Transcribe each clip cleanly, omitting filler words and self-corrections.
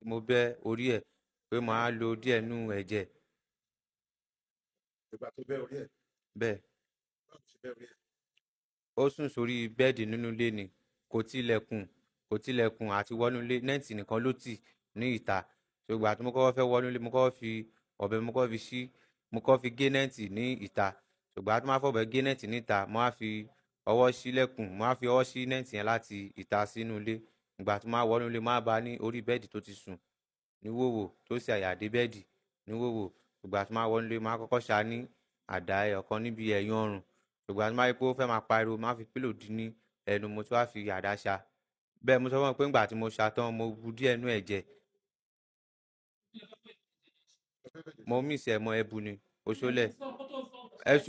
mo bẹ́ orí ẹ̀ pé màá lo díẹ̀ nú ẹ̀jẹ̀. ìgbà tó bẹ́ orí ẹ̀ Bẹ́ẹ̀ báwo ṣe bẹ́ orí ẹ̀. ó sùn sórí bẹ́ẹ̀dì nínú ilé ni, kò tilẹ̀kùn àti wọnú ilé, nẹ́ẹ̀tì nìkan ló tì ní ìta. Ṣùgbọ́n àti mo kọ́kọ́ fẹ́ wọnú ilé, mo kọ́kọ́ fi ọ̀bẹ mo kọ́kọ́ fi gé nẹ́ẹ̀tì ní ìta. Ṣùgbọ́n àti máa fọ̀bẹ gé nẹ́ẹ̀tì ní ìta, mo á fi ọwọ́ ṣílẹ̀kùn, mo á fi ọwọ́ ṣí nẹ́ẹ̀tì yẹn láti ìta sínú ilé. Ìgbà tí mo máa wọnú ilé, máa bá a ní orí bẹ́ẹ̀dì tó ti sùn ní wòwò tó sì àyà dé bẹ́ẹ̀dì ní wòwò. Ìgbà tí mo máa wọnú ilé, máa kọ́kọ́ ṣá ní àdá ẹyọ̀kan níbi ẹ̀yìn ọrùn. Ṣùgbọ́n àti máa rí pé ó fẹ́ máa pariwo, máa fi pílò dí ní ẹnu, mo tún wá fi àdá ṣá. Bẹ́ẹ̀ mo sọ fún wọn pé nígbà tí mo ṣá tán, mo bu díẹ̀ nú ẹ̀jẹ̀. Mo miss ẹ̀ mọ́ ẹbu ni, oṣólẹ̀.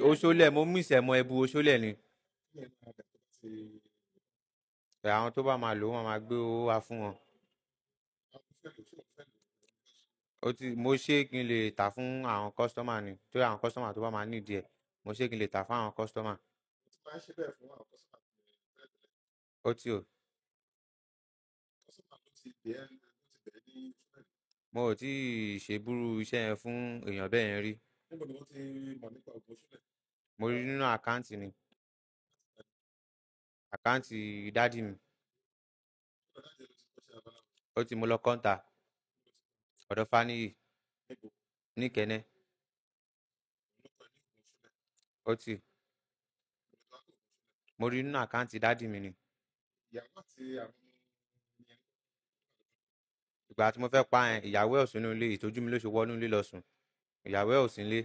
Oṣólẹ̀, mo miss ẹ̀ mọ́ ẹbu oṣólẹ̀ ni. Àwọn tó bá máa lò wọ́n máa gbé owó wá fún wọn. Mo ṣe kí n lè tà fún àwọn kọ́sítọ́mà ni, tó àwọn kọ́sítọ́mà tó bá máa ní ìdí ẹ̀. Mo ṣe kí n lè tà fún àwọn kọ́sítọ́mà. máa ń ṣe bẹ́ẹ̀ fún àwọn kọ́sọ́mà tẹ́lẹ̀. Ó tí o. Kọ́sọ́mà ló ti bẹ̀ẹ́ ní ṣúlẹ̀. Mo ò tí ì ṣe búrú iṣẹ́ yẹn fún èèyàn bẹ́ẹ̀ yẹn rí. Níbo ni wọ́n ti mọ̀ nípa ògùn ṣúlẹ̀? Mo rí nínú àkáǹtì ni. Àkáǹtì dádì mi. Ó ti mo lọ kọ́ńtà. Ọ̀dọ̀ Fáníyì. Ní Kẹ́nẹ́. Ó ti. Mo rí nínú àkáǹtì dádì mi ni. Ìyàwó àti àwọn ènìyàn. Ìgbà tí mo fẹ́ pa ẹ̀, ìyàwó ẹ̀ ò sí nínú ilé, ìtọ́jú mi ló ṣe wọnú ilé lọ sùn. Ìyàwó ẹ̀ ò sí nílé.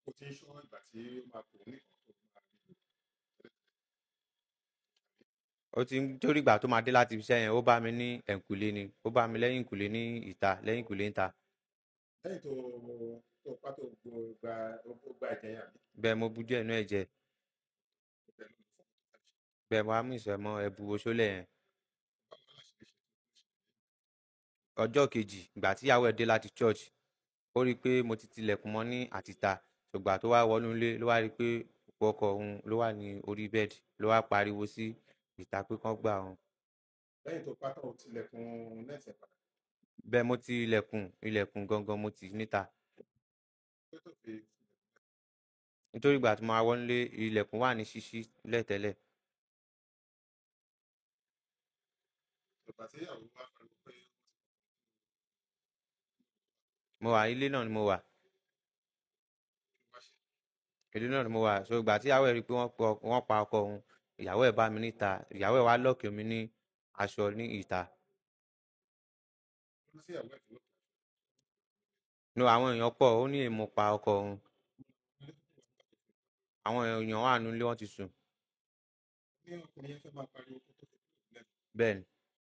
Ó ti ń ṣọ́ ìgbà tí ó máa kò ní ìkan tó máa rí. Ó ti ń torí ìgbà tó máa dé láti iṣẹ́ yẹn, ó bá mi ní ẹ̀ǹkùlé ni. Ó bá mi lẹ́yìn ìkùlé ní ìta, lẹ́yìn ìkùlé níta. Lẹ́yìn tó pa tó gba ẹ̀jẹ̀ yẹn àbí? Bẹ́ẹ̀ mo bu díẹ̀ nú ẹ̀jẹ̀. Bẹ́ẹ̀ mo á mú ìṣẹ̀mọ́ ẹbu oṣólẹ̀ yẹn. Ọjọ́ kejì, ìgbà tí ìyàwó ẹ̀ dé láti church, ó rí i pé mo ti tilẹ̀kùn mọ́ ní àtìta. Ṣùgbọ́n tó wá wọnú ilé, ló wá rí i pé òkú ọkọ òun ló wà ní orí bẹ́ẹ̀dì, ló wá pariwo sí ìta pé kán gbà òun. Lẹ́yìn tó pátá ó tilẹ̀kùn nẹ́ẹ̀tì ẹ̀ padà. Bẹ́ẹ̀ mo ti ilẹ̀kùn gangan mo ti níta. Nítorí ìgbà tí mo wá wọnú ilé, ilẹ̀kùn wà ní ṣíṣí lẹ́tẹ̀lẹ̀. Ìgbà tí ìyàwó wá pariwo pé Mo wà ilé náà ni mo wà. Ilé náà ni mo wà. So ìgbà tí ìyàwó ẹ̀ rí i pé wọ́n pa ọkọ òun, ìyàwó ẹ̀ bá mi níta. Ìyàwó ẹ̀ wá lọ́ọ̀kì mi ní aṣọ ní ìta. No, àwọn èèyàn pọ̀, ó ní èmo pa ọkọ òun. Àwọn èèyàn wà nínú ilé, wọ́n ti sùn. Bẹ́ẹ̀ ni.